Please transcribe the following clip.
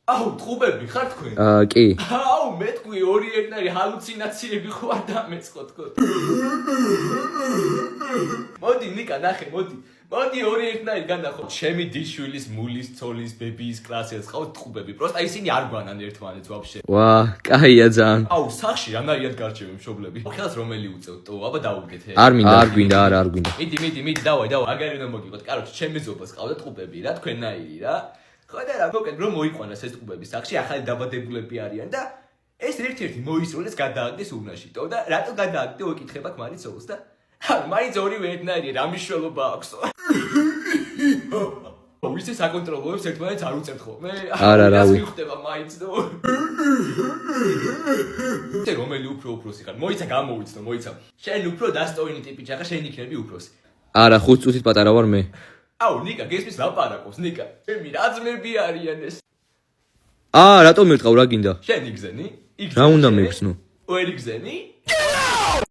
აუ, ტყუპები ხარ თქვენ? კი. აუ, მე თქვი ორი ერთნაირი ჰალუცინაციები ხო არ დამეწყო თქო. მოდი ნიკა ნახე, მოდი. მოდი ორი ერთნაირი განახო. ჩემი დიშვილის, მულის, ცოლის, ბებიის კლასელს ყავთ ტყუპები. პროსტა ისინი არ გვანან ერთმანეთს ვაფშე. ვა, კაია ძალიან. აუ, სახში რანაირად გარჩევი მშობლები. ხელს რომელი უწევთ? ტო, აბა დაუგეთ. არ მინდა, არ გვინდა. მიდი, დავაი, აგარი უნდა მოგიყოთ. კაროჩ, ჩემი ზობას ყავდა ტყუპები რა, თქვენნაირი რა. ხო და რა, მოკეთ რომ მოიყვანას ეს ტყუპები სახში, ახალი დაბადებულები არიან და ეს ერთ-ერთი მოისროლეს გადააგდეს ურნაში. ტო და რატო გადააგდე ვეკითხებ აქ მარიცოლს და მაინც ორივე ერთნაირი რა მნიშვნელობა აქვს? ვიცი საკონტროლოებს ერთმანეთს არ უწევთ ხოლმე? არა, რავი. ხდება მაინც და ეს რომელი უფროსი ხარ? მოიცა გამოვიცნო, მოიცა. შენ უფრო დასტოინი ტიპი ჯახა, შენ იქნები უფროსი. არა, 5 წუთით პატარა ვარ მე. აუ, ნიკა, გესმის ლაპარაკობს, ნიკა. ჩემი რა ძმები არიან ეს? რატომ მერტყავ რა გინდა? შენ იგზენი? რა უნდა მეგზნო? ვერ იგზენი?